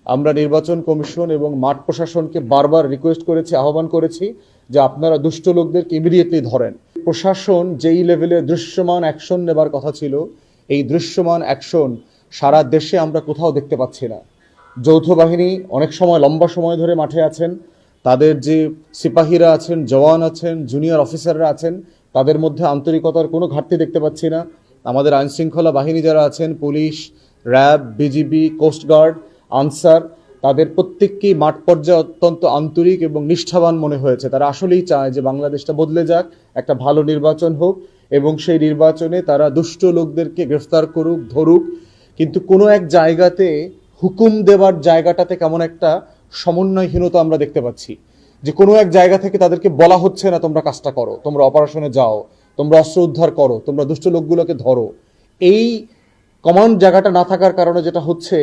আমরা নির্বাচন কমিশন এবং মাঠ প্রশাসনকে বারবার রিকোয়েস্ট করেছি, আহ্বান করেছি যে আপনারা দুষ্ট লোকদেরকে ইমিডিয়েটলি ধরেন। প্রশাসন যেই লেভেলে দৃশ্যমান অ্যাকশন নেবার কথা ছিল, এই দৃশ্যমান অ্যাকশন সারা দেশে আমরা কোথাও দেখতে পাচ্ছি না। যৌথ বাহিনী অনেক সময় লম্বা সময় ধরে মাঠে আছেন, তাদের যে সিপাহীরা আছেন, জওয়ান আছেন, জুনিয়র অফিসাররা আছেন, তাদের মধ্যে আন্তরিকতার কোনো ঘাটতি দেখতে পাচ্ছি না। আমাদের আইনশৃঙ্খলা বাহিনী যারা আছেন, পুলিশ, র্যাব, বিজিবি, কোস্টগার্ড, আনসার, তাদের প্রত্যেককেই মাঠ পর্যায়ে অত্যন্ত আন্তরিক এবং নিষ্ঠাবান মনে হয়েছে। তারা আসলেই চায় যে বাংলাদেশটা বদলে যাক, একটা ভালো নির্বাচন হোক এবং সেই নির্বাচনে তারা দুষ্ট লোকদেরকে গ্রেফতার করুক, ধরুক। কিন্তু কোনো এক জায়গাতে হুকুম দেওয়ার জায়গাটাতে কেমন একটা সমন্বয়হীনতা আমরা দেখতে পাচ্ছি, যে কোনো এক জায়গা থেকে তাদেরকে বলা হচ্ছে না তোমরা কাজটা করো, তোমরা অপারেশনে যাও, তোমরা অস্ত্র উদ্ধার করো, তোমরা দুষ্ট লোকগুলোকে ধরো। এই কমান্ড জায়গাটা না থাকার কারণে যেটা হচ্ছে,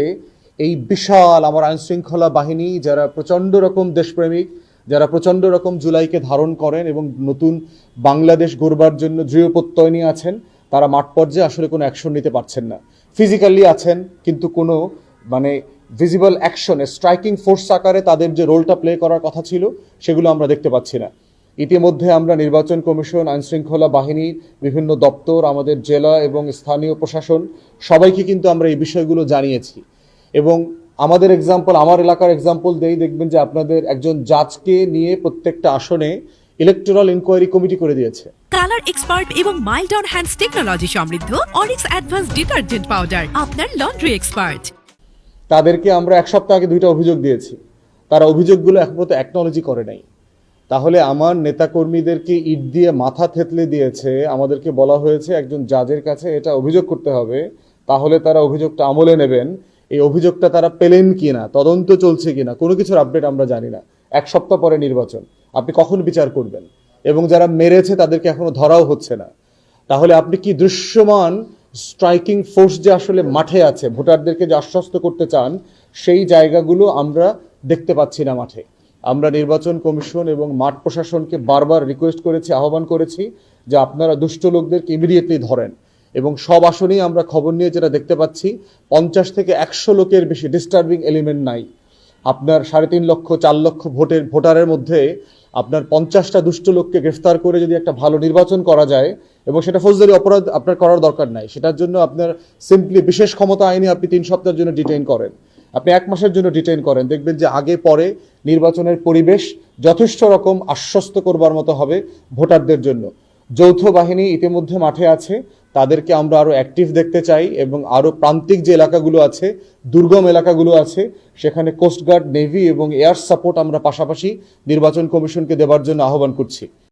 এই বিশাল আমার আইনশৃঙ্খলা বাহিনী যারা প্রচণ্ড রকম দেশপ্রেমিক, যারা প্রচণ্ড রকম জুলাইকে ধারণ করেন এবং নতুন বাংলাদেশ গড়বার জন্য দৃঢ় প্রত্যয় নিয়ে আছেন, তারা মাঠ পর্যায়ে আসলে কোনো অ্যাকশন নিতে পারছেন না। ফিজিক্যালি আছেন কিন্তু কোনো ভিজিবল অ্যাকশনে স্ট্রাইকিং ফোর্স আকারে তাদের যে রোলটা প্লে করার কথা ছিল সেগুলো আমরা দেখতে পাচ্ছি না। ইতিমধ্যে আমরা নির্বাচন কমিশন, আইনশৃঙ্খলা বাহিনীর বিভিন্ন দপ্তর, আমাদের জেলা এবং স্থানীয় প্রশাসন সবাইকে কিন্তু আমরা এই বিষয়গুলো জানিয়েছি। এবং আমাদের এক্সাম্পল, আমার এলাকার এক্সাম্পল দেই, দেখবেন যে আপনাদের একজন জাজকে নিয়ে প্রত্যেকটা আসনে ইলেকটোরাল ইনকোয়ারি কমিটি করে দিয়েছে। কালার এক্সপার্ট এবং মাইল্ড অন হ্যান্ডস টেকনোলজি সমৃদ্ধ অরিক্স অ্যাডভান্স ডিটারজেন্ট পাউডার আপনার লন্ড্রি এক্সপার্ট। তাদেরকে আমরা এক সপ্তাহ আগে 2টা অভিযোগ দিয়েছি, তারা অভিযোগগুলো এখন পর্যন্ত অ্যাকনলেজই করে নাই। তাহলে আমার নেতাকর্মীদেরকে ইট দিয়ে মাথা থেতলে দিয়েছে, আমাদেরকে বলা হয়েছে একজন জাজের কাছে এটা অভিযোগ করতে হবে, তাহলে তারা অভিযোগটা আমলে নেবেন। এই অভিযোগটা তারা পেলেন কিনা, তদন্ত চলছে কিনা, কোনো কিছুর আপডেট আমরা জানি না। এক সপ্তাহ পরে নির্বাচন, আপনি কখন বিচার করবেন? এবং যারা মেরেছে তাদেরকে এখনো ধরাও হচ্ছে না। তাহলে আপনি কি দৃশ্যমান স্ট্রাইকিং ফোর্স যে আসলে মাঠে আছে, ভোটারদেরকে যে আশ্বস্ত করতে চান, সেই জায়গাগুলো আমরা দেখতে পাচ্ছি না মাঠে। আমরা নির্বাচন কমিশন এবং মাঠ প্রশাসনকে বারবার রিকোয়েস্ট করেছি, আহ্বান করেছি যে আপনারা দুষ্ট লোকদেরকে ইমিডিয়েটলি ধরেন। এবং সব আসনেই আমরা খবর নিয়ে যেটা দেখতে পাচ্ছি, 50 থেকে 100 লোকের বেশি ডিস্টার্বিং এলিমেন্ট নাই। আপনার 3.5 লক্ষ 4 লক্ষ ভোটারের মধ্যে আপনার 50টা দুষ্ট লোককে গ্রেফতার করে যদি একটা ভালো নির্বাচন করা যায়, এবং সেটা ফৌজদারি অপরাধ আপনার করার দরকার নাই, সেটার জন্য আপনার সিম্পলি বিশেষ ক্ষমতা আইনে আপনি 3 সপ্তাহের জন্য ডিটেইন করেন, আপনি 1 মাসের জন্য ডিটেইন করেন, দেখবেন যে আগে পরে নির্বাচনের পরিবেশ যথেষ্ট রকম আশ্বস্ত করবার মতো হবে ভোটারদের জন্য। যৌথ বাহিনী ইতিমধ্যে মাঠে আছে, তাদেরকে আমরা আরও অ্যাক্টিভ দেখতে চাই এবং আরও প্রান্তিক যে এলাকাগুলো আছে, দুর্গম এলাকাগুলো আছে, সেখানে কোস্টগার্ড, নেভি এবং এয়ার সাপোর্ট আমরা পাশাপাশি নির্বাচন কমিশনকে দেবার জন্য আহ্বান করছি।